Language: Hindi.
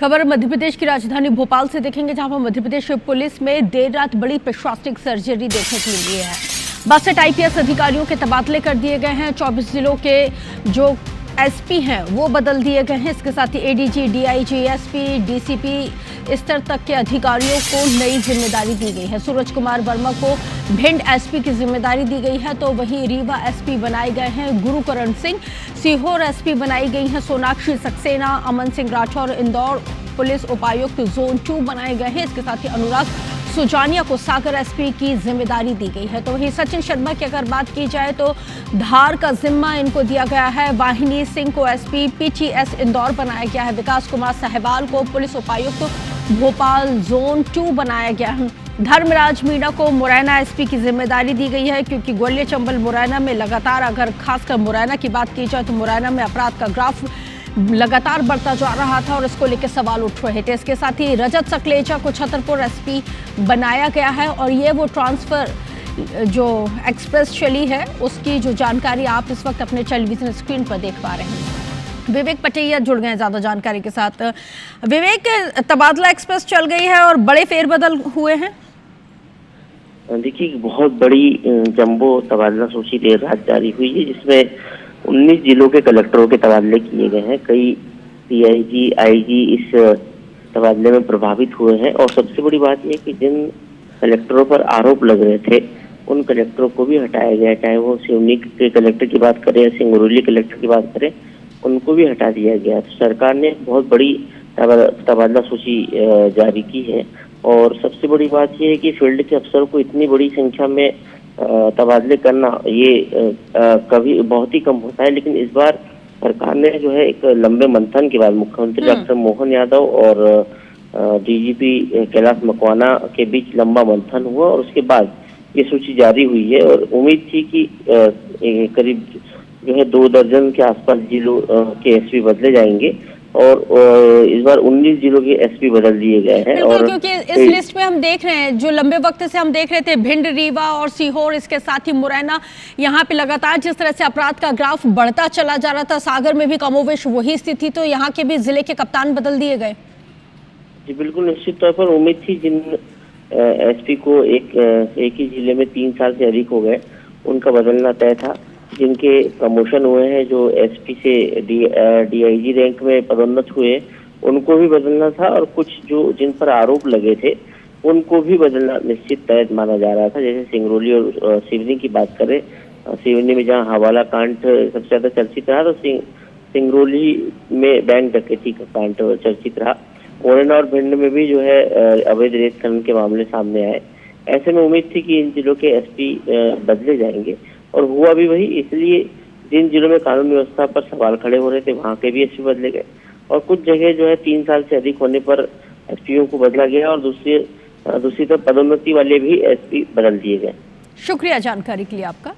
खबर मध्य प्रदेश की राजधानी भोपाल से देखेंगे, जहां पर मध्य प्रदेश पुलिस में देर रात बड़ी प्रशासनिक सर्जरी देखने को मिली है। 62 IPS अधिकारियों के तबादले कर दिए गए हैं। 24 जिलों के जो SP हैं वो बदल दिए गए हैं। इसके साथ ही ADG, DIG, SP, DCP स्तर तक के अधिकारियों को नई जिम्मेदारी दी गई है। सूरज कुमार वर्मा को भिंड SP की जिम्मेदारी दी गई है, तो वहीं रीवा SP बनाए गए हैं गुरुकरण सिंह। सीहोर SP बनाई गई हैं सोनाक्षी सक्सेना। अमन सिंह राठौर इंदौर पुलिस उपायुक्त जोन 2 बनाए गए हैं। इसके साथ ही अनुराग सुजानिया को सागर SP की जिम्मेदारी दी गई है। तो वहीं सचिन शर्मा की अगर बात की जाए तो धार का जिम्मा इनको दिया गया है। वाहिनी सिंह को SP PTS इंदौर बनाया गया है। विकास कुमार सहवाल को पुलिस उपायुक्त भोपाल जोन 2 बनाया गया है। धर्मराज मीणा को मुरैना SP की जिम्मेदारी दी गई है, क्योंकि ग्वालियर चंबल मुरैना में लगातार, अगर खासकर मुरैना की बात की जाए तो मुरैना में अपराध का ग्राफ लगातार बढ़ता जा रहा था और इसको लेकर सवाल उठ रहे थे। इसके साथ ही रजत सकलेचा को छतरपुर SP बनाया गया है और ये वो ट्रांसफर जो एक्सप्रेस चली है उसकी जो जानकारी आप इस वक्त अपने टेलीविजन स्क्रीन पर देख पा रहे हैं। विवेक पटेया जुड़ गए हैं ज्यादा जानकारी के साथ। विवेक, तबादला एक्सप्रेस चल गई है और बड़े फेरबदल हुए हैं। देखिए, बहुत बड़ी जंबो तबादला सूची देर रात जारी हुई है, जिसमें 19 जिलों के कलेक्टरों के तबादले किए गए हैं। कई DIG, IG इस तबादले में प्रभावित हुए हैं और सबसे बड़ी बात यह कि जिन कलेक्टरों पर आरोप लग रहे थे उन कलेक्टरों को भी हटाया गया, चाहे वो सिवनी के कलेक्टर की बात करें या सिंगरौली कलेक्टर की बात करें, उनको भी हटा दिया गया। तो सरकार ने बहुत बड़ी तबादला सूची जारी की है और सबसे बड़ी बात यह है कि फील्ड के अफसरों को इतनी बड़ी संख्या में तबादले करना ये कभी बहुत ही कम होता है, लेकिन इस बार सरकार ने जो है एक लंबे मंथन के बाद मुख्यमंत्री डॉक्टर मोहन यादव और DGP कैलाश मकवाना के बीच लंबा मंथन हुआ और उसके बाद ये सूची जारी हुई है। और उम्मीद थी कि करीब जो है 2 दर्जन के आसपास जिलों के SP बदले जाएंगे और इस बार 19 जिलों के SP बदल दिए गए हैं। और क्योंकि इस लिस्ट में हम देख रहे हैं, जो लंबे वक्त से हम देख रहे थे, भिंड, रीवा और सीहोर, इसके साथ ही मुरैना, यहाँ पे लगातार जिस तरह से अपराध का ग्राफ बढ़ता चला जा रहा था, सागर में भी कमोवेश वही स्थिति, तो यहाँ के भी जिले के कप्तान बदल दिए गए। जी बिल्कुल, निश्चित तौर पर उम्मीद थी। जिन SP को एक ही जिले में 3 साल से अधिक हो गए उनका बदलना तय था। जिनके प्रमोशन हुए हैं, जो SP से DIG रैंक में पदोन्नत हुए, उनको भी बदलना था और कुछ जो जिन पर आरोप लगे थे उनको भी बदलना निश्चित तय माना जा रहा था। जैसे सिंगरौली और सिवनी की बात करें, सिवनी में जहां हवाला कांड सबसे ज्यादा चर्चित रहा, तो सिंगरौली में बैंक डकैती का कांड चर्चित रहा। मुरैना और भिंड में भी जो है अवैध रेत खनन के मामले सामने आए। ऐसे में उम्मीद थी कि इन जिलों के SP बदले जाएंगे और हुआ भी वही। इसलिए जिन जिलों में कानून व्यवस्था पर सवाल खड़े हो रहे थे वहां के भी SP बदले गए और कुछ जगह जो है 3 साल से अधिक होने पर SPओ को बदला गया और दूसरी तरफ पदोन्नति वाले भी SP बदल दिए गए। शुक्रिया जानकारी के लिए आपका।